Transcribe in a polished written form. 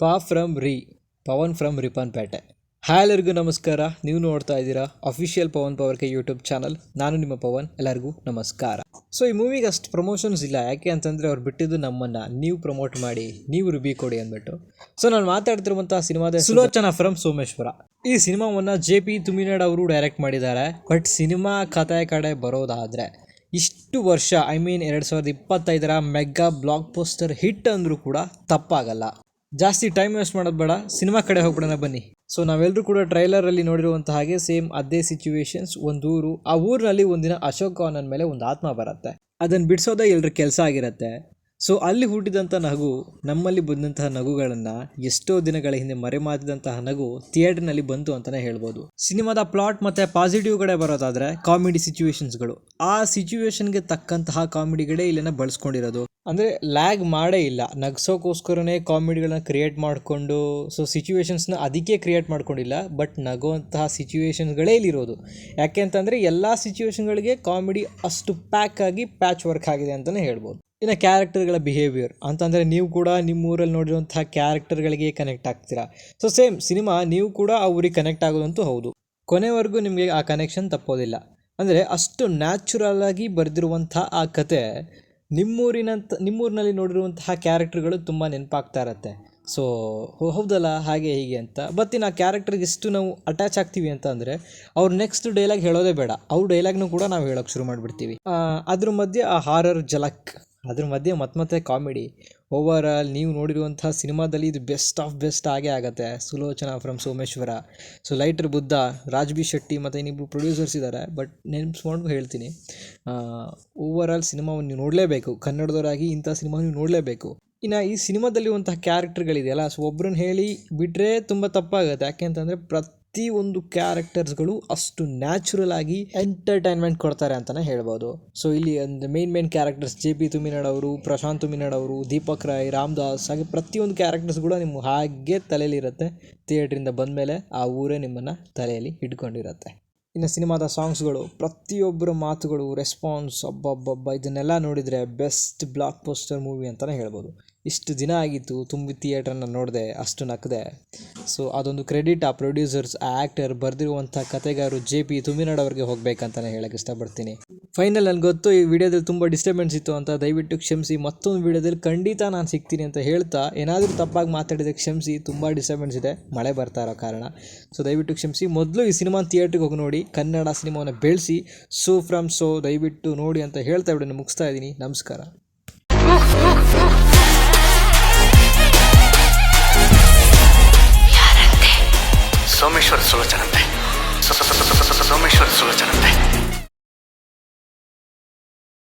Pavan from Ripponpet. Hi ಎಲ್ಲರಿಗೂ ನಮಸ್ಕಾರ. ನೀವು ನೋಡ್ತಾ ಇದ್ದೀರಾ official Pavan power YouTube channel. ನಾನು ನಿಮ್ಮ ಪವನ್. ಎಲ್ಲರಿಗೂ ನಮಸ್ಕಾರ. ಸೊ ಈ ಮೂವಿಗೆ ಅಷ್ಟು ಪ್ರಮೋಷನ್ಸ್ ಇಲ್ಲ, ಯಾಕೆ ಅಂತಂದರೆ ಅವ್ರು ಬಿಟ್ಟಿದ್ದು ನಮ್ಮನ್ನು ನೀವು ಪ್ರಮೋಟ್ ಮಾಡಿ, ನೀವು ರಿವ್ಯೂ ಕೊಡಿ ಅಂದ್ಬಿಟ್ಟು. ಸೊ ನಾನು ಮಾತಾಡ್ತಿರುವಂಥ ಸಿನಿಮಾದ ಸುಲೋಚನಾ ಫ್ರಮ್ ಸೋಮೇಶ್ವರ. ಈ ಸಿನಿಮಾವನ್ನು JP ತುಮಿನಾಡ್ ಅವರು ಡೈರೆಕ್ಟ್ ಮಾಡಿದ್ದಾರೆ. ಬಟ್ ಸಿನಿಮಾ ಕಥೆ ಕಡೆ ಬರೋದಾದರೆ ಇಷ್ಟು ವರ್ಷ 2025 ಮೆಗಾ ಬ್ಲಾಕ್ ಪೋಸ್ಟರ್ ಹಿಟ್ ಅಂದರೂ ಕೂಡ ತಪ್ಪಾಗಲ್ಲ. ಜಾಸ್ತಿ ಟೈಮ್ ವೇಸ್ಟ್ ಮಾಡೋದು ಬೇಡ, ಸಿನಿಮಾ ಕಡೆ ಹೋಗ್ಬಿಡೋಣ ಬನ್ನಿ. ಸೊ ನಾವೆಲ್ಲರೂ ಕೂಡ ಟ್ರೈಲರಲ್ಲಿ ನೋಡಿರುವಂಥ ಹಾಗೆ ಸೇಮ್ ಅದೇ ಸಿಚುವೇಶನ್ಸ್. ಒಂದು ಊರು, ಆ ಊರಿನಲ್ಲಿ ಒಂದಿನ ಅಶೋಕ್ ಅನ್ನೋ ಮೇಲೆ ಒಂದು ಆತ್ಮ ಬರುತ್ತೆ. ಅದನ್ನು ಬಿಡಿಸೋದೇ ಎಲ್ಲರ ಕೆಲಸ ಆಗಿರುತ್ತೆ. ಸೊ ಅಲ್ಲಿ ಹುಟ್ಟಿದಂಥ ನಗು, ನಮ್ಮಲ್ಲಿ ಬಂದಂತಹ ನಗುಗಳನ್ನು ಎಷ್ಟೋ ದಿನಗಳ ಹಿಂದೆ ಮರೆಮಾಚಿದಂತಹ ನಗು ಥಿಯೇಟರ್ನಲ್ಲಿ ಬಂತು ಅಂತಲೇ ಹೇಳ್ಬೋದು. ಸಿನಿಮಾದ ಪ್ಲಾಟ್ ಮತ್ತು ಪಾಸಿಟಿವ್ ಕಡೆ ಬರೋದಾದರೆ ಕಾಮಿಡಿ ಸಿಚುವೇಶನ್ಸ್ಗಳು, ಆ ಸಿಚುವೇಶನ್ಗೆ ತಕ್ಕಂತಹ ಕಾಮಿಡಿಗಳೇ ಇಲ್ಲಿನ ಬಳಸ್ಕೊಂಡಿರೋದು. ಅಂದರೆ ಲ್ಯಾಗ್ ಮಾಡೇ ಇಲ್ಲ, ನಗ್ಸೋಕ್ಕೋಸ್ಕರನೇ ಕಾಮಿಡಿಗಳನ್ನ ಕ್ರಿಯೇಟ್ ಮಾಡಿಕೊಂಡು, ಸೊ ಸಿಚುವೇಶನ್ಸ್ನ ಅದಕ್ಕೆ ಕ್ರಿಯೇಟ್ ಮಾಡ್ಕೊಂಡಿಲ್ಲ, ಬಟ್ ನಗುವಂತಹ ಸಿಚುವೇಶನ್ಗಳೇ ಇಲ್ಲಿರೋದು. ಯಾಕೆ ಅಂತಂದರೆ ಎಲ್ಲ ಸಿಚುವೇಶನ್ಗಳಿಗೆ ಕಾಮಿಡಿ ಅಷ್ಟು ಪ್ಯಾಕ್ ಆಗಿ ಪ್ಯಾಚ್ ವರ್ಕ್ ಆಗಿದೆ ಅಂತಲೇ ಹೇಳ್ಬೋದು. ಇನ್ನು ಕ್ಯಾರೆಕ್ಟರ್ಗಳ ಬಿಹೇವಿಯರ್ ಅಂತಂದರೆ ನೀವು ಕೂಡ ನಿಮ್ಮ ಊರಲ್ಲಿ ನೋಡಿರುವಂತಹ ಕ್ಯಾರೆಕ್ಟರ್ಗಳಿಗೆ ಕನೆಕ್ಟ್ ಆಗ್ತೀರಾ. ಸೊ ಸೇಮ್ ಸಿನಿಮಾ ನೀವು ಕೂಡ ಆ ಊರಿಗೆ ಕನೆಕ್ಟ್ ಆಗೋದಂತೂ ಹೌದು. ಕೊನೆವರೆಗೂ ನಿಮಗೆ ಆ ಕನೆಕ್ಷನ್ ತಪ್ಪೋದಿಲ್ಲ. ಅಂದರೆ ಅಷ್ಟು ನ್ಯಾಚುರಲ್ ಆಗಿ ಬರೆದಿರುವಂಥ ಆ ಕತೆ ನಿಮ್ಮೂರಿನಲ್ಲಿ ನೋಡಿರುವಂತಹ ಕ್ಯಾರೆಕ್ಟರ್ಗಳು ತುಂಬ ನೆನಪಾಗ್ತಾ ಇರತ್ತೆ. ಸೊ ಹೌದಲ್ಲ ಹಾಗೆ ಹೀಗೆ ಅಂತ. ಬಟ್ ಇನ್ನು ಆ ಕ್ಯಾರೆಕ್ಟರ್ಗೆ ಎಷ್ಟು ನಾವು ಅಟ್ಯಾಚ್ ಆಗ್ತೀವಿ ಅಂತ ಅಂದರೆ ಅವ್ರು ನೆಕ್ಸ್ಟ್ ಡೈಲಾಗ್ ಹೇಳೋದೇ ಬೇಡ, ಅವ್ರ ಡೈಲಾಗ್ನೂ ಕೂಡ ನಾವು ಹೇಳೋಕ್ಕೆ ಶುರು ಮಾಡಿಬಿಡ್ತೀವಿ. ಅದ್ರ ಮಧ್ಯೆ ಆ ಹಾರರ್ ಝಲಕ್, ಅದ್ರ ಮಧ್ಯೆ ಮತ್ತೆ ಕಾಮಿಡಿ. ಓವರ್ ಆಲ್ ನೀವು ನೋಡಿರುವಂಥ ಸಿನಿಮಾದಲ್ಲಿ ಇದು ಬೆಸ್ಟ್ ಆಫ್ ಬೆಸ್ಟ್ ಆಗೇ ಆಗುತ್ತೆ. Sulochana from Someshwara. So lighter Buddha, Raj B Shetty ಮತ್ತು ಇನ್ನಿಬ್ಬರು ಪ್ರೊಡ್ಯೂಸರ್ಸ್ ಇದ್ದಾರೆ. ಬಟ್ ನೆನಪಿಸ್ಕೊಂಡು ಹೇಳ್ತೀನಿ, ಓವರ್ ಆಲ್ ಸಿನಿಮಾವನ್ನು ನೀವು ನೋಡಲೇಬೇಕು. ಕನ್ನಡದವರಾಗಿ ಇಂಥ ಸಿನಿಮಾ ನೀವು ನೋಡಲೇಬೇಕು. ಇನ್ನು ಈ ಸಿನಿಮಾದಲ್ಲಿರುವಂತಹ ಕ್ಯಾರೆಕ್ಟರ್ಗಳಿದೆಯಲ್ಲ, ಸೊ ಒಬ್ಬರನ್ನ ಹೇಳಿ ಬಿಟ್ಟರೆ ತುಂಬ ತಪ್ಪಾಗುತ್ತೆ. ಯಾಕೆ ಅಂತಂದರೆ ಪ್ರತಿಯೊಂದು ಕ್ಯಾರೆಕ್ಟರ್ಸ್ಗಳು ಅಷ್ಟು ನ್ಯಾಚುರಲ್ ಆಗಿ ಎಂಟರ್ಟೈನ್ಮೆಂಟ್ ಕೊಡ್ತಾರೆ ಅಂತಲೇ ಹೇಳ್ಬೋದು. ಸೊ ಇಲ್ಲಿ ಒಂದು ಮೇನ್ ಕ್ಯಾರೆಕ್ಟರ್ಸ್ JP ತುಮಿನಾಡ್ ಅವರು, ಪ್ರಶಾಂತ್ ತುಮಿನಾಡ್ ಅವರು, ದೀಪಕ್ ರಾಯ್, ರಾಮದಾಸ್, ಹಾಗೆ ಪ್ರತಿಯೊಂದು ಕ್ಯಾರೆಕ್ಟರ್ಸ್ಗಳು ನಿಮ್ಮ ಹಾಗೆ ತಲೆಯಲ್ಲಿರುತ್ತೆ. ಥಿಯೇಟ್ರಿಂದ ಬಂದಮೇಲೆ ಆ ಊರೇ ನಿಮ್ಮನ್ನು ತಲೆಯಲ್ಲಿ ಹಿಡ್ಕೊಂಡಿರುತ್ತೆ. ಇನ್ನು ಸಿನಿಮಾದ ಸಾಂಗ್ಸ್ಗಳು, ಪ್ರತಿಯೊಬ್ಬರ ಮಾತುಗಳು, ರೆಸ್ಪಾನ್ಸ್, ಇದನ್ನೆಲ್ಲ ನೋಡಿದರೆ ಬೆಸ್ಟ್ ಬ್ಲಾಕ್ ಪೋಸ್ಟರ್ ಮೂವಿ ಅಂತಲೇ ಹೇಳ್ಬೋದು. ಇಷ್ಟು ದಿನ ಆಗಿತ್ತು ತುಂಬಿ ಥಿಯೇಟ್ರನ್ನ ನೋಡಿದೆ, ಅಷ್ಟು ನಕ್ಕದೆ. ಸೊ ಅದೊಂದು ಕ್ರೆಡಿಟ್ ಆ ಪ್ರೊಡ್ಯೂಸರ್ಸ್, ಆ ಆ್ಯಕ್ಟರ್, ಬರೆದಿರುವಂಥ ಕತೆಗಾರರು JP ತುಮಿನಾಡ್ ಅವ್ರಿಗೆ ಹೋಗ್ಬೇಕಂತಲೇ ಹೇಳೋಕ್ಕೆ ಇಷ್ಟಪಡ್ತೀನಿ. ಫೈನಲ್ ನನಗೆ ಗೊತ್ತು ಈ ವಿಡಿಯೋದಲ್ಲಿ ತುಂಬ ಡಿಸ್ಟರ್ಬೆನ್ಸ್ ಇತ್ತು ಅಂತ, ದಯವಿಟ್ಟು ಕ್ಷಮಿಸಿ. ಮತ್ತೊಂದು ವಿಡಿಯೋದಲ್ಲಿ ಖಂಡಿತ ನಾನು ಸಿಗ್ತೀನಿ ಅಂತ ಹೇಳ್ತಾ, ಏನಾದರೂ ತಪ್ಪಾಗಿ ಮಾತಾಡಿದೆ ಕ್ಷಮಿಸಿ. ತುಂಬ ಡಿಸ್ಟರ್ಬೆನ್ಸ್ ಇದೆ ಮಳೆ ಬರ್ತಾ ಇರೋ ಕಾರಣ. ಸೊ ದಯವಿಟ್ಟು ಕ್ಷಮಿಸಿ. ಮೊದಲು ಈ ಸಿನಿಮಾ ಥಿಯೇಟ್ರಿಗೆ ಹೋಗಿ ನೋಡಿ, ಕನ್ನಡ ಸಿನಿಮಾವನ್ನು ಬೆಳೆಸಿ. ಸೊ ದಯವಿಟ್ಟು ನೋಡಿ ಅಂತ ಹೇಳ್ತಾ ವಿಡಿಯೋನ ಮುಗಿಸ್ತಾ ಇದ್ದೀನಿ. ನಮಸ್ಕಾರ. ಸೋಮೇಶ್ವರ ಸುಲೋಚನಂತೆ.